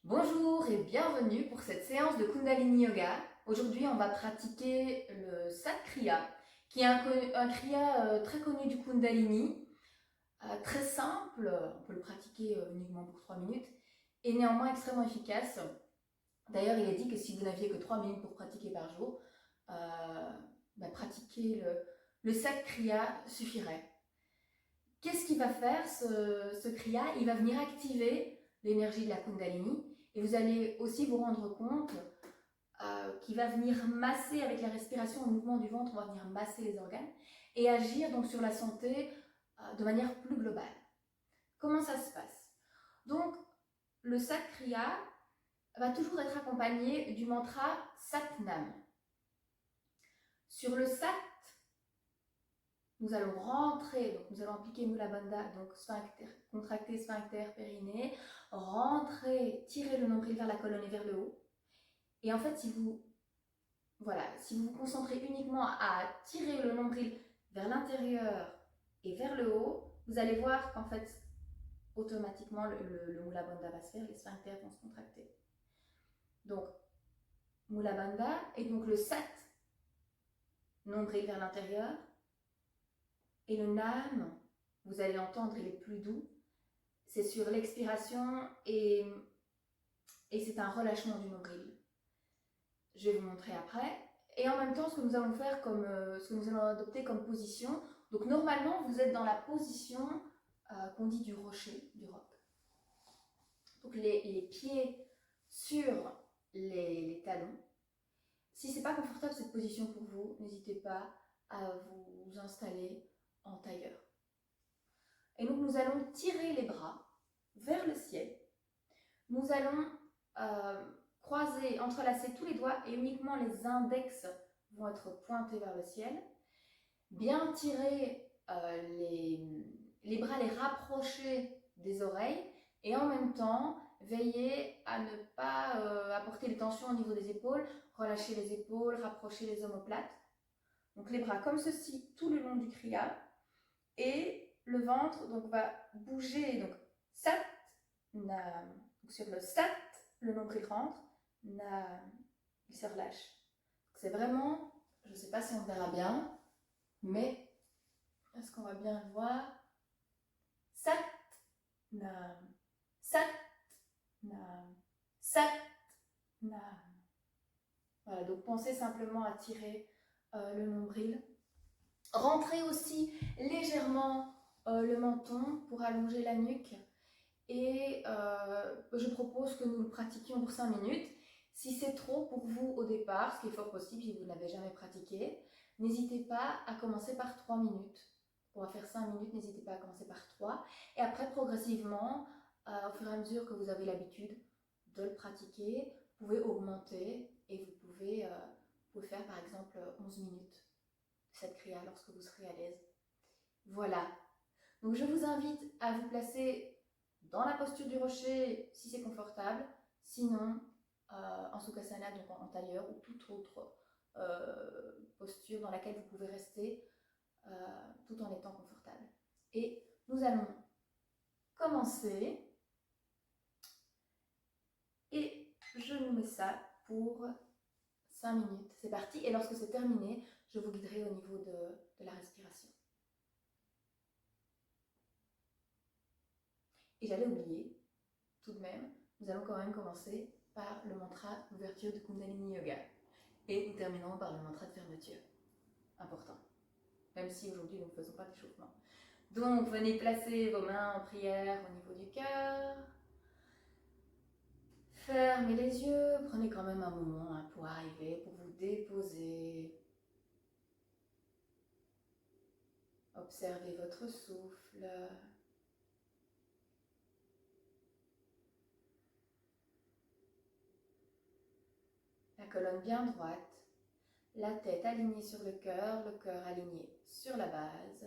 Bonjour et bienvenue pour cette séance de Kundalini Yoga. Aujourd'hui, on va pratiquer le Sat Kriya, qui est un Kriya très connu du Kundalini, très simple, on peut le pratiquer uniquement pour 3 minutes, et néanmoins extrêmement efficace. D'ailleurs, il est dit que si vous n'aviez que 3 minutes pour pratiquer par jour, pratiquer le Sat Kriya suffirait. Qu'est-ce qu'il va faire ce Kriya? Il va venir activer l'énergie de la Kundalini. Et vous allez aussi vous rendre compte qu'il va venir masser avec la respiration, le mouvement du ventre, on va venir masser les organes et agir donc sur la santé de manière plus globale. Comment ça se passe? Donc, le Sat Kriya va toujours être accompagné du mantra Satnam. Sur le Sat, nous allons rentrer, donc nous allons appliquer Mula Bandha, donc sphincter, contracter sphincter, périnée, rentrer, tirer le nombril vers la colonne et vers le haut. Et en fait, si vous vous concentrez uniquement à tirer le nombril vers l'intérieur et vers le haut, vous allez voir qu'en fait, automatiquement, le Mula Bandha va se faire, les sphincters vont se contracter. Donc, Mula Bandha, et donc le Sat, nombril vers l'intérieur, et le Nam, vous allez entendre, il est plus doux, c'est sur l'expiration et c'est un relâchement du nombril. Je vais vous montrer après. Et en même temps, ce que nous allons faire ce que nous allons adopter comme position. Donc normalement, vous êtes dans la position qu'on dit du rocher, du roc. Donc les pieds sur les talons. Si ce n'est pas confortable cette position pour vous, n'hésitez pas à vous installer en tailleur. Et donc nous allons tirer les bras vers le ciel. Nous allons croiser, entrelacer tous les doigts et uniquement les index vont être pointés vers le ciel. Bien tirer les bras, les rapprocher des oreilles et en même temps veiller à ne pas apporter des tensions au niveau des épaules, relâcher les épaules, rapprocher les omoplates. Donc les bras comme ceci tout le long du kriya et le ventre donc va bouger, donc Sat, Nam. Donc sur le Sat, le nombril rentre, Nam, il se relâche. C'est vraiment, je ne sais pas si on verra bien, mais est-ce qu'on va bien le voir? Sat, Nam, Sat, Nam, Sat, Nam. Voilà, donc pensez simplement à tirer le nombril. Rentrez aussi légèrement le menton pour allonger la nuque. Et je propose que nous le pratiquions pour 5 minutes. Si c'est trop pour vous au départ, ce qui est fort possible si vous n'avez jamais pratiqué, n'hésitez pas à commencer par 3 minutes. On va faire 5 minutes, n'hésitez pas à commencer par 3. Et après, progressivement, au fur et à mesure que vous avez l'habitude de le pratiquer, vous pouvez augmenter et vous pouvez faire par exemple 11 minutes cette kriya lorsque vous serez à l'aise. Voilà. Donc je vous invite à vous placer dans la posture du rocher si c'est confortable, sinon en Sukhasana, donc en tailleur ou toute autre posture dans laquelle vous pouvez rester tout en étant confortable. Et nous allons commencer et je nous mets ça pour 5 minutes. C'est parti et lorsque c'est terminé, je vous guiderai au niveau de la respiration. Et j'allais oublier, tout de même, nous allons quand même commencer par le mantra d'ouverture du Kundalini Yoga. Et nous terminerons par le mantra de fermeture. Important. Même si aujourd'hui nous ne faisons pas d'échauffement. Donc venez placer vos mains en prière au niveau du cœur. Fermez les yeux. Prenez quand même un moment pour arriver, pour vous déposer. Observez votre souffle. La colonne bien droite. La tête alignée sur le cœur aligné sur la base.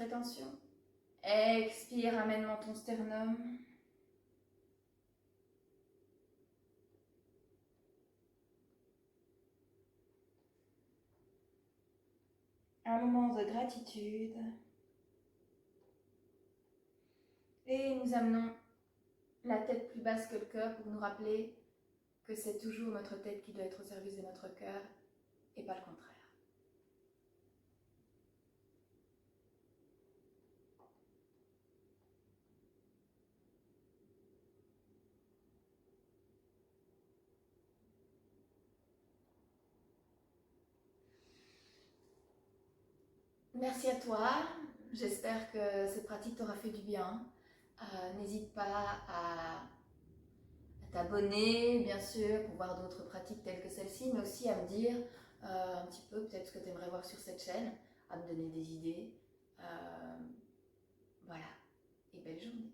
rétention. Expire, amènement ton sternum. Un moment de gratitude. Et nous amenons la tête plus basse que le cœur pour nous rappeler que c'est toujours notre tête qui doit être au service de notre cœur et pas le contraire. Merci à toi, j'espère que cette pratique t'aura fait du bien. N'hésite pas à t'abonner, bien sûr, pour voir d'autres pratiques telles que celle-ci, mais aussi à me dire un petit peu peut-être ce que tu aimerais voir sur cette chaîne, à me donner des idées. Voilà, et belle journée.